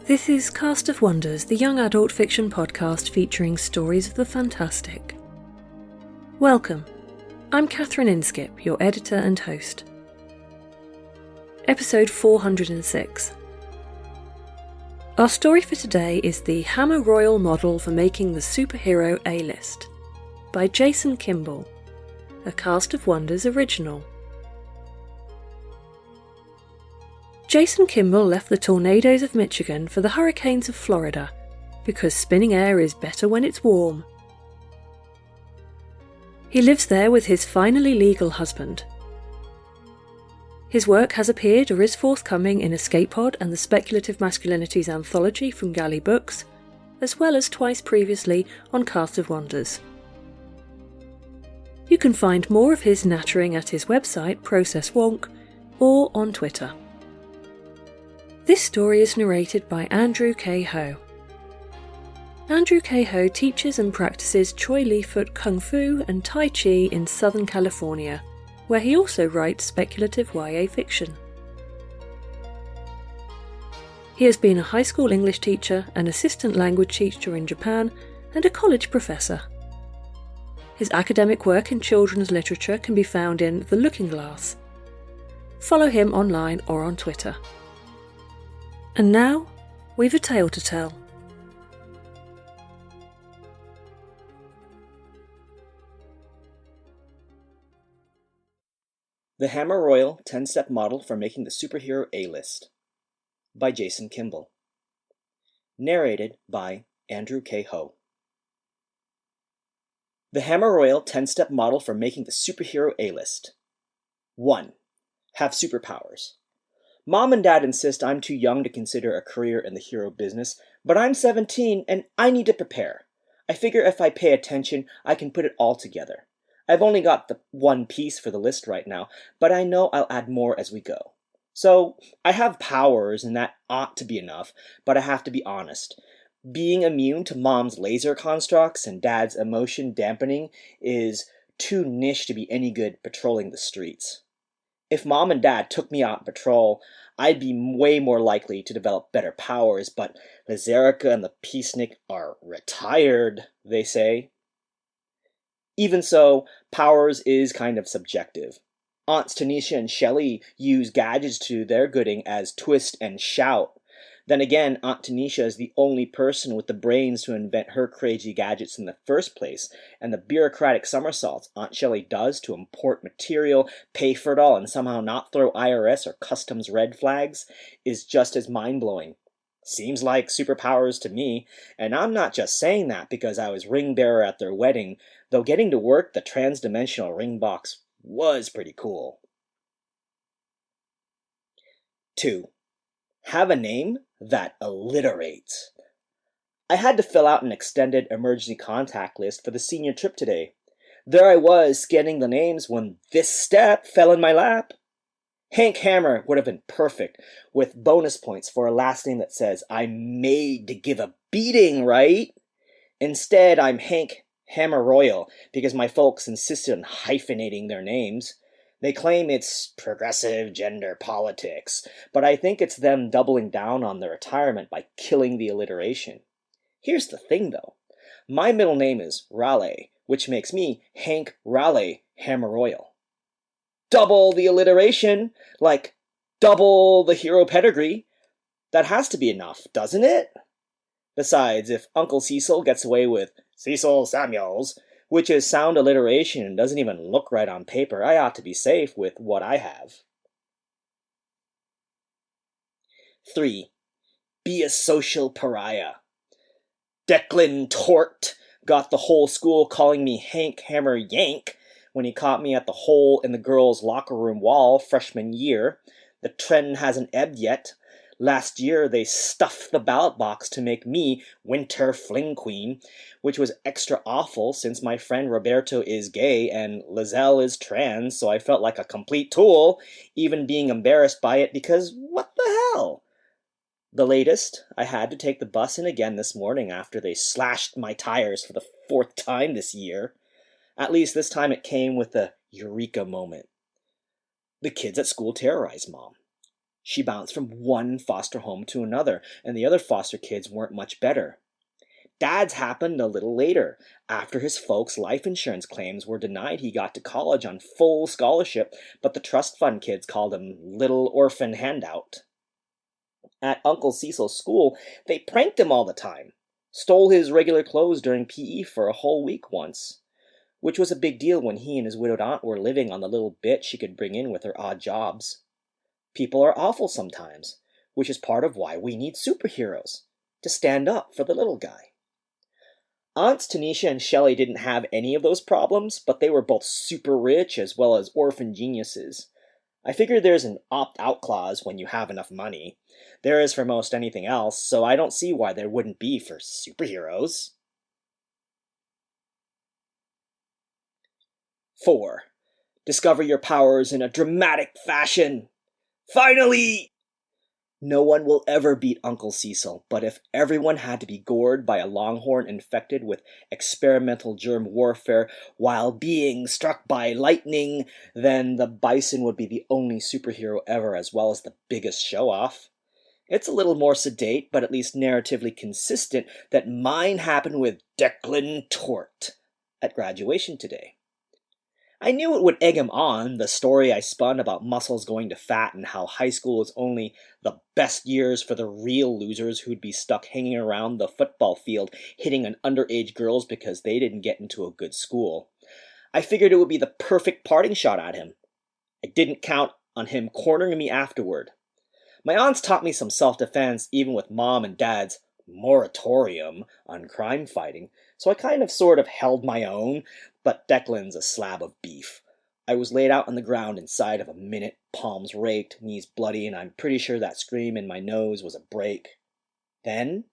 This is Cast of Wonders, the young adult fiction podcast featuring stories of the fantastic. Welcome. I'm Catherine Inskip, your editor and host. Episode 406. Our story for today is the Hammer Royal model for making the superhero A-list by Jason Kimball, a Cast of Wonders original. Jason Kimball left the tornadoes of Michigan for the hurricanes of Florida because spinning air is better when it's warm. He lives there with his finally legal husband. His work has appeared or is forthcoming in Escape Pod and the Speculative Masculinities anthology from Galley Books, as well as twice previously on Cast of Wonders. You can find more of his nattering at his website, Process Wonk, or on Twitter. This story is narrated by Andrew K. Ho. Andrew K. Ho teaches and practices Choi Li Foot Kung Fu and Tai Chi in Southern California, where he also writes speculative YA fiction. He has been a high school English teacher, an assistant language teacher in Japan, and a college professor. His academic work in children's literature can be found in The Looking Glass. Follow him online or on Twitter. And now, we've a tale to tell. The Hammer Royal 10-Step Model for Making the Superhero A-List by Jason Kimball. Narrated by Andrew K. Ho. The Hammer Royal 10-Step Model for Making the Superhero A-List. 1. Have superpowers. Mom and Dad insist I'm too young to consider a career in the hero business, but I'm 17 and I need to prepare. I figure if I pay attention, I can put it all together. I've only got the one piece for the list right now, but I know I'll add more as we go. So, I have powers and that ought to be enough, but I have to be honest. Being immune to Mom's laser constructs and Dad's emotion dampening is too niche to be any good patrolling the streets. If Mom and Dad took me out on patrol, I'd be way more likely to develop better powers, but Lazerica and the Peacenik are retired, they say. Even so, powers is kind of subjective. Aunts Tanisha and Shelley use gadgets to their gooding as twist and shout. Then again, Aunt Tanisha is the only person with the brains to invent her crazy gadgets in the first place, and the bureaucratic somersaults Aunt Shelley does to import material, pay for it all, and somehow not throw IRS or customs red flags is just as mind-blowing. Seems like superpowers to me, and I'm not just saying that because I was ring bearer at their wedding, though getting to work the trans-dimensional ring box was pretty cool. 2. Have a name that alliterates. I had to fill out an extended emergency contact list for the senior trip today. There I was scanning the names when this step fell in my lap. Hank Hammer would have been perfect, with bonus points for a last name that says, I'm made to give a beating, right? Instead, I'm Hank Hammer Royal, because my folks insisted on hyphenating their names. They claim it's progressive gender politics, but I think it's them doubling down on their retirement by killing the alliteration. Here's the thing, though. My middle name is Raleigh, which makes me Hank Raleigh Hammer Royal. Double the alliteration, like double the hero pedigree. That has to be enough, doesn't it? Besides, if Uncle Cecil gets away with Cecil Samuels, which is sound alliteration and doesn't even look right on paper, I ought to be safe with what I have. 3. Be a social pariah. Declan Tort got the whole school calling me Hank Hammer Yank when he caught me at the hole in the girls' locker room wall freshman year. The trend hasn't ebbed yet. Last year, they stuffed the ballot box to make me Winter Fling Queen, which was extra awful since my friend Roberto is gay and Lizelle is trans, so I felt like a complete tool, even being embarrassed by it because what the hell? The latest, I had to take the bus in again this morning after they slashed my tires for the 4th time this year. At least this time it came with a eureka moment. The kids at school terrorized Mom. She bounced from one foster home to another, and the other foster kids weren't much better. Dad's happened a little later. After his folks' life insurance claims were denied, he got to college on full scholarship, but the trust fund kids called him Little Orphan Handout. At Uncle Cecil's school, they pranked him all the time. Stole his regular clothes during PE for a whole week once, which was a big deal when he and his widowed aunt were living on the little bit she could bring in with her odd jobs. People are awful sometimes, which is part of why we need superheroes, to stand up for the little guy. Aunts Tanisha and Shelley didn't have any of those problems, but they were both super rich as well as orphan geniuses. I figure there's an opt-out clause when you have enough money. There is for most anything else, so I don't see why there wouldn't be for superheroes. 4. Discover your powers in a dramatic fashion. Finally! No one will ever beat Uncle Cecil, but if everyone had to be gored by a longhorn infected with experimental germ warfare while being struck by lightning, then the bison would be the only superhero ever as well as the biggest show-off. It's a little more sedate, but at least narratively consistent, that mine happened with Declan Tort at graduation today. I knew it would egg him on, the story I spun about muscles going to fat and how high school is only the best years for the real losers who'd be stuck hanging around the football field hitting on underage girls because they didn't get into a good school. I figured it would be the perfect parting shot at him. I didn't count on him cornering me afterward. My aunts taught me some self-defense even with Mom and Dad's moratorium on crime fighting, so I kind of sort of held my own, but Declan's a slab of beef. I was laid out on the ground inside of a minute, palms raked, knees bloody, and I'm pretty sure that scream in my nose was a break. Then,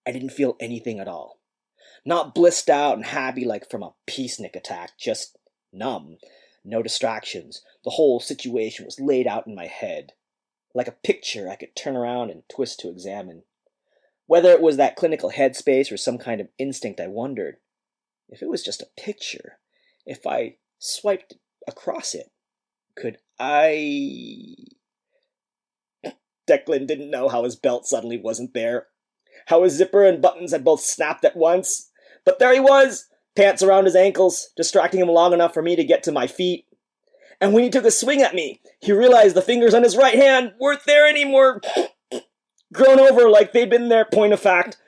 I didn't feel anything at all. Not blissed out and happy like from a peacenik attack, just numb. No distractions. The whole situation was laid out in my head. Like a picture I could turn around and twist to examine. Whether it was that clinical headspace or some kind of instinct, I wondered. If it was just a picture, if I swiped across it, could I... Declan didn't know how his belt suddenly wasn't there. How his zipper and buttons had both snapped at once. But there he was, pants around his ankles, distracting him long enough for me to get to my feet. And when he took a swing at me, he realized the fingers on his right hand weren't there anymore. Grown over like they'd been there, point of fact,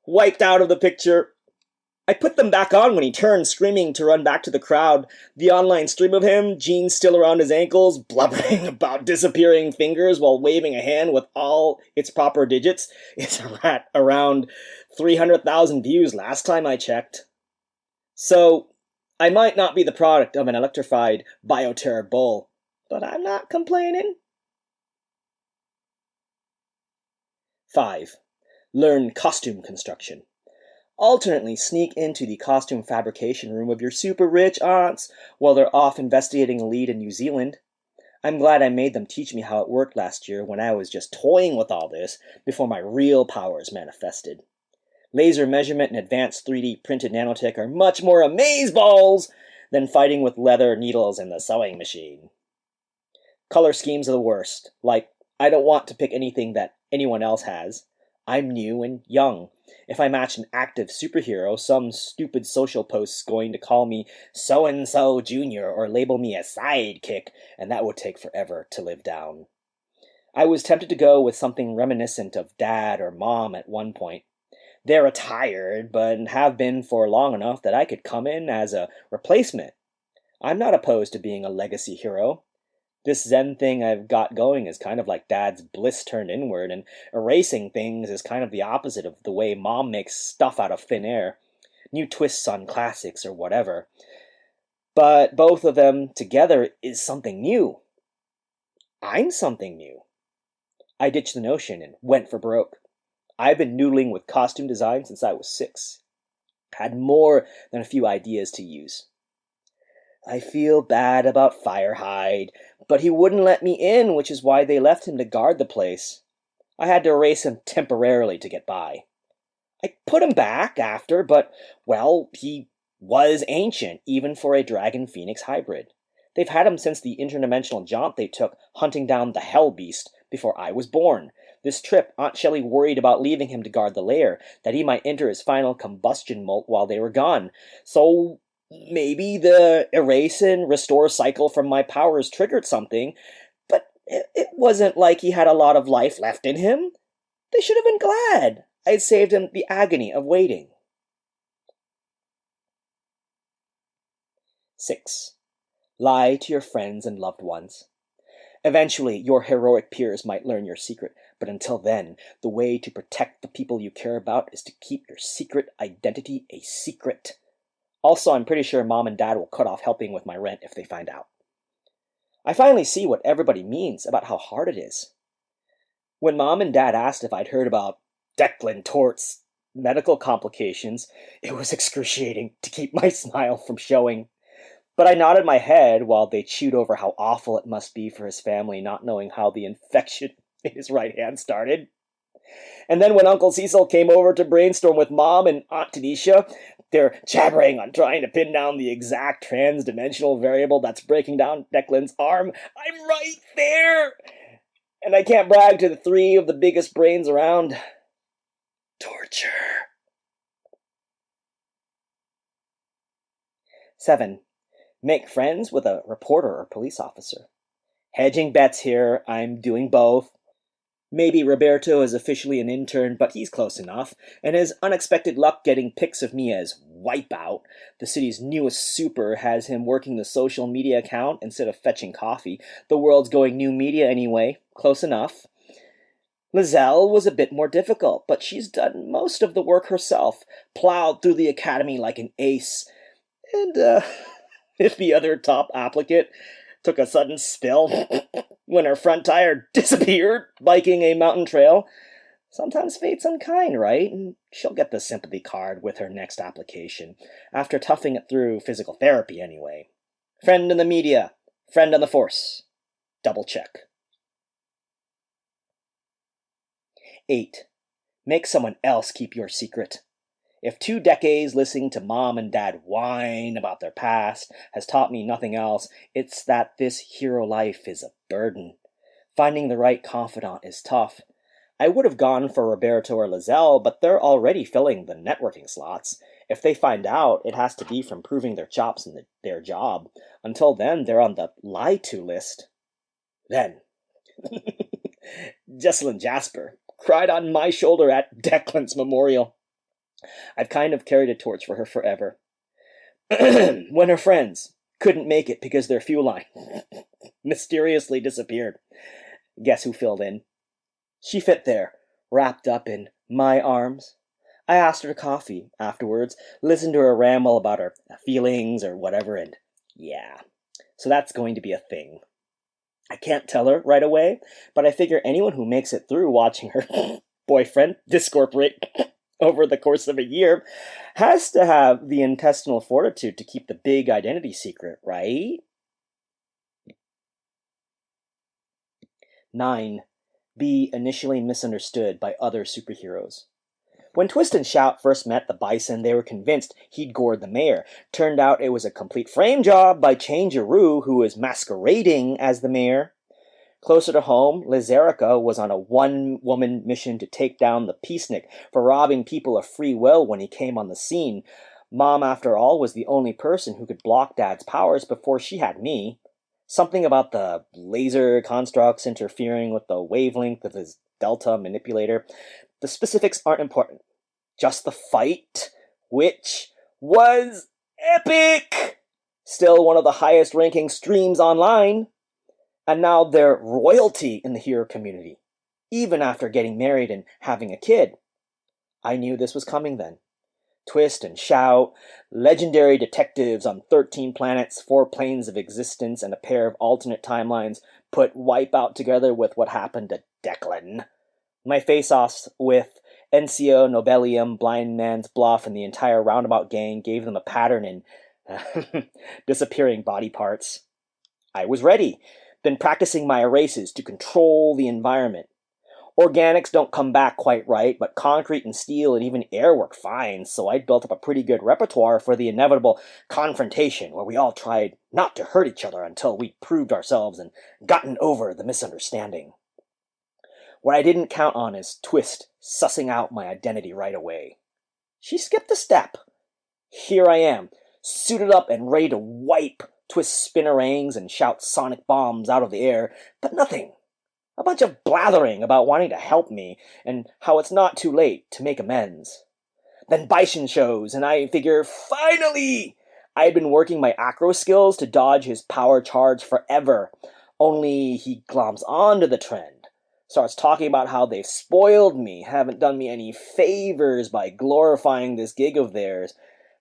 wiped out of the picture. I put them back on when he turned, screaming to run back to the crowd. The online stream of him, jeans still around his ankles, blubbering about disappearing fingers while waving a hand with all its proper digits, is at around 300,000 views last time I checked. So, I might not be the product of an electrified Bioterror bull, but I'm not complaining. 5. Learn costume construction. Alternately sneak into the costume fabrication room of your super rich aunts while they're off investigating a lead in New Zealand. I'm glad I made them teach me how it worked last year when I was just toying with all this before my real powers manifested. Laser measurement and advanced 3D printed nanotech are much more amazeballs than fighting with leather needles in the sewing machine. Color schemes are the worst. Like, I don't want to pick anything that anyone else has. I'm new and young. If I match an active superhero, some stupid social post's going to call me so-and-so junior or label me a sidekick, and that would take forever to live down. I was tempted to go with something reminiscent of Dad or Mom at one point. They're retired, but have been for long enough that I could come in as a replacement. I'm not opposed to being a legacy hero. This Zen thing I've got going is kind of like Dad's bliss turned inward, and erasing things is kind of the opposite of the way Mom makes stuff out of thin air. New twists on classics or whatever. But both of them together is something new. I'm something new. I ditched the notion and went for broke. I've been noodling with costume design since I was 6. Had more than a few ideas to use. I feel bad about Firehide, but he wouldn't let me in, which is why they left him to guard the place. I had to erase him temporarily to get by. I put him back after, but, well, he was ancient, even for a Dragon Phoenix hybrid. They've had him since the interdimensional jaunt they took hunting down the Hell Beast, before I was born. This trip, Aunt Shelley worried about leaving him to guard the lair, that he might enter his final combustion molt while they were gone. So maybe the erase and restore cycle from my powers triggered something, but it wasn't like he had a lot of life left in him. They should have been glad I'd saved him the agony of waiting. 6. Lie to your friends and loved ones. Eventually, your heroic peers might learn your secret, but until then, the way to protect the people you care about is to keep your secret identity a secret. Also, I'm pretty sure Mom and Dad will cut off helping with my rent if they find out. I finally see what everybody means about how hard it is. When Mom and Dad asked if I'd heard about Declan Tort's medical complications, it was excruciating to keep my smile from showing. But I nodded my head while they chewed over how awful it must be for his family not knowing how the infection in his right hand started. And then when Uncle Cecil came over to brainstorm with Mom and Aunt Tanisha, they're jabbering on trying to pin down the exact trans-dimensional variable that's breaking down Declan's arm. I'm right there! And I can't brag to the 3 of the biggest brains around. Torture. 7. Make friends with a reporter or police officer. Hedging bets here, I'm doing both. Maybe Roberto is officially an intern, but he's close enough, and his unexpected luck getting pics of me as Wipeout, the city's newest super, has him working the social media account instead of fetching coffee. The world's going new media anyway. Close enough. Lizelle was a bit more difficult, but she's done most of the work herself, plowed through the academy like an ace. And, if the other top applicant took a sudden spill when her front tire disappeared biking a mountain trail, sometimes fate's unkind, right? And she'll get the sympathy card with her next application, after toughing it through physical therapy anyway. Friend in the media, friend on the force. Double check. 8. Make someone else keep your secret. If 2 decades listening to Mom and Dad whine about their past has taught me nothing else, it's that this hero life is a burden. Finding the right confidant is tough. I would have gone for Roberto or Lizelle, but they're already filling the networking slots. If they find out, it has to be from proving their chops in their job. Until then, they're on the lie-to list. Then, Jessalyn Jasper cried on my shoulder at Declan's memorial. I've kind of carried a torch for her forever. When her friends couldn't make it because their fuel line mysteriously disappeared, guess who filled in? She fit there, wrapped up in my arms. I asked her to coffee afterwards, listened to her ramble about her feelings or whatever, and yeah. So that's going to be a thing. I can't tell her right away, but I figure anyone who makes it through watching her boyfriend discorporate over the course of a year has to have the intestinal fortitude to keep the big identity secret, right? 9. Be initially misunderstood by other superheroes. When Twist and Shout first met the Bison, they were convinced he'd gored the mayor. Turned out it was a complete frame job by Changeroo, who was masquerading as the mayor. Closer to home, Liz Erica was on a one-woman mission to take down the Peacenik for robbing people of free will when he came on the scene. Mom, after all, was the only person who could block Dad's powers before she had me. Something about the laser constructs interfering with the wavelength of his Delta manipulator. The specifics aren't important. Just the fight, which was epic! Still one of the highest ranking streams online. And now they're royalty in the hero community, even after getting married and having a kid. I knew this was coming then. Twist and Shout, legendary detectives on 13 planets, 4 planes of existence, and a pair of alternate timelines put Wipeout together with what happened to Declan. My face-offs with NCO, Nobelium, Blind Man's Bluff, and the entire Roundabout gang gave them a pattern in disappearing body parts. I was ready. Been practicing my erases to control the environment. Organics don't come back quite right, but concrete and steel and even air work fine, so I'd built up a pretty good repertoire for the inevitable confrontation where we all tried not to hurt each other until we'd proved ourselves and gotten over the misunderstanding. What I didn't count on is Twist sussing out my identity right away. She skipped a step. Here I am, suited up and ready to wipe Twist's spinnerangs and shout sonic bombs out of the air, but nothing. A bunch of blathering about wanting to help me and how it's not too late to make amends. Then Bison shows, and I figure, finally! I had been working my acro skills to dodge his power charge forever, only he gloms onto the trend. Starts talking about how they've spoiled me, haven't done me any favors by glorifying this gig of theirs,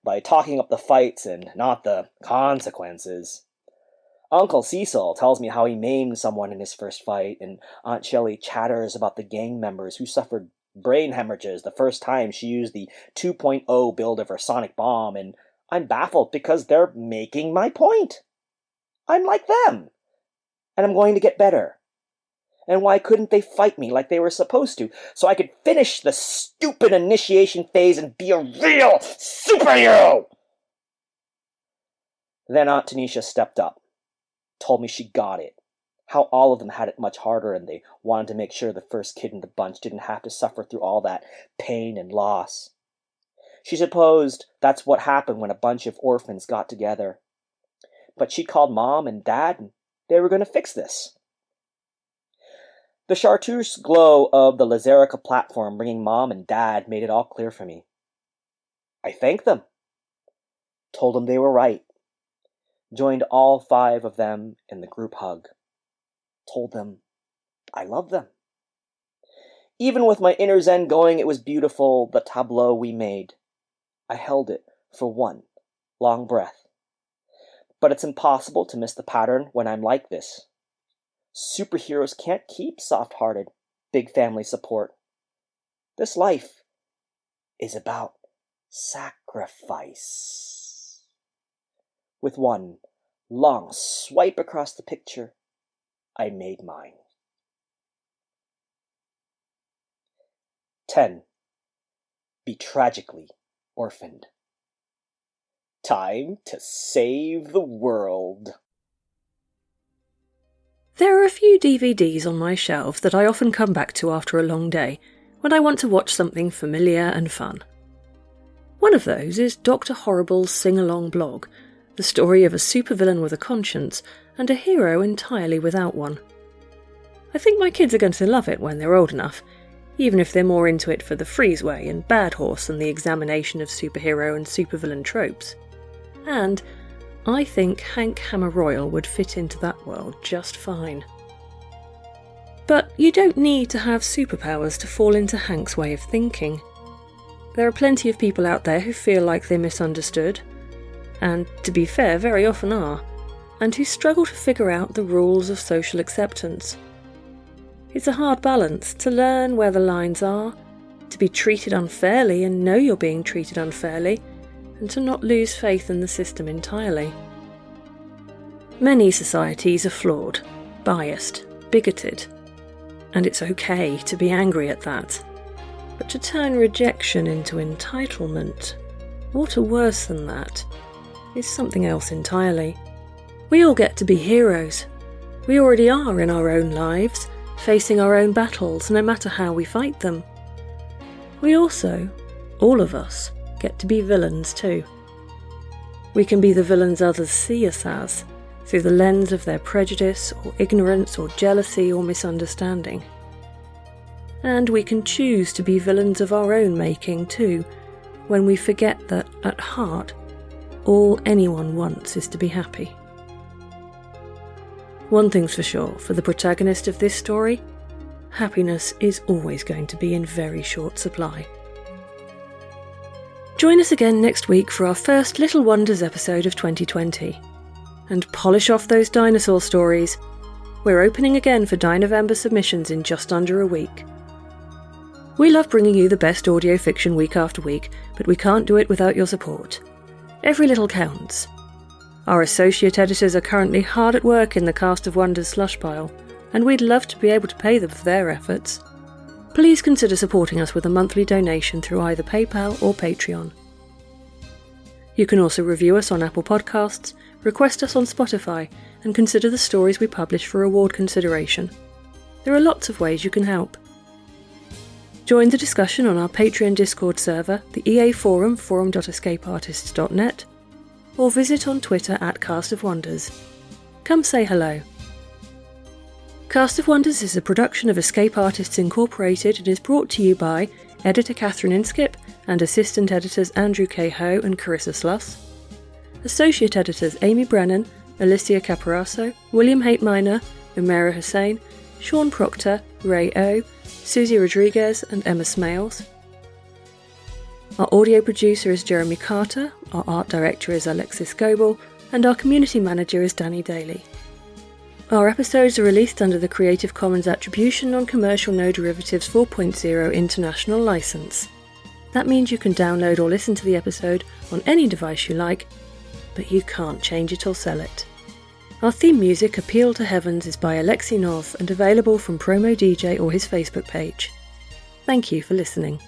by talking up the fights and not the consequences. Uncle Cecil tells me how he maimed someone in his first fight, and Aunt Shelley chatters about the gang members who suffered brain hemorrhages the first time she used the 2.0 build of her sonic bomb, and I'm baffled because they're making my point. I'm like them, and I'm going to get better. And why couldn't they fight me like they were supposed to, so I could finish the stupid initiation phase and be a real superhero? Then Aunt Tanisha stepped up, told me she got it, how all of them had it much harder and they wanted to make sure the first kid in the bunch didn't have to suffer through all that pain and loss. She supposed that's what happened when a bunch of orphans got together. But she called Mom and Dad and they were going to fix this. The chartreuse glow of the Lazerica platform bringing Mom and Dad made it all clear for me. I thanked them, told them they were right, joined all 5 of them in the group hug, told them I love them. Even with my inner zen going, it was beautiful, the tableau we made. I held it for one long breath. But it's impossible to miss the pattern when I'm like this. Superheroes can't keep soft-hearted, big family support. This life is about sacrifice. With one long swipe across the picture, I made mine. 10. Be tragically orphaned. Time to save the world. There are a few DVDs on my shelves that I often come back to after a long day when I want to watch something familiar and fun. One of those is Dr. Horrible's sing-along blog, the story of a supervillain with a conscience and a hero entirely without one. I think my kids are going to love it when they're old enough, even if they're more into it for the Freezeway and Bad Horse than the examination of superhero and supervillain tropes. And I think Hank Hammer Royal would fit into that world just fine. But you don't need to have superpowers to fall into Hank's way of thinking. There are plenty of people out there who feel like they're misunderstood, and to be fair, very often are, and who struggle to figure out the rules of social acceptance. It's a hard balance to learn where the lines are, to be treated unfairly and know you're being treated unfairly, and to not lose faith in the system entirely. Many societies are flawed, biased, bigoted, and it's okay to be angry at that. But to turn rejection into entitlement, or to worse than that, is something else entirely. We all get to be heroes. We already are in our own lives, facing our own battles no matter how we fight them. We also, all of us, get to be villains too. We can be the villains others see us as, through the lens of their prejudice or ignorance or jealousy or misunderstanding. And we can choose to be villains of our own making too, when we forget that, at heart, all anyone wants is to be happy. One thing's for sure, for the protagonist of this story, happiness is always going to be in very short supply. Join us again next week for our first Little Wonders episode of 2020. And polish off those dinosaur stories. We're opening again for Dinovember submissions in just under a week. We love bringing you the best audio fiction week after week, but we can't do it without your support. Every little counts. Our associate editors are currently hard at work in the Cast of Wonders slush pile, and we'd love to be able to pay them for their efforts. Please consider supporting us with a monthly donation through either PayPal or Patreon. You can also review us on Apple Podcasts, request us on Spotify, and consider the stories we publish for award consideration. There are lots of ways you can help. Join the discussion on our Patreon Discord server, the EA Forum, forum.escapeartists.net, or visit on Twitter at Cast of Wonders. Come say hello. Cast of Wonders is a production of Escape Artists Incorporated and is brought to you by editor Catherine Inskip and assistant editors Andrew K. Ho and Carissa Sluss, associate editors Amy Brennan, Alicia Caparaso, William Haight-Miner, Umera Hussain, Sean Proctor, Ray O, Susie Rodriguez and Emma Smales. Our audio producer is Jeremy Carter, our art director is Alexis Goebel, and our community manager is Danny Daly. Our episodes are released under the Creative Commons Attribution Non-Commercial No Derivatives 4.0 International License. That means you can download or listen to the episode on any device you like, but you can't change it or sell it. Our theme music, Appeal to Heavens, is by Alexei Nov and available from Promo DJ or his Facebook page. Thank you for listening.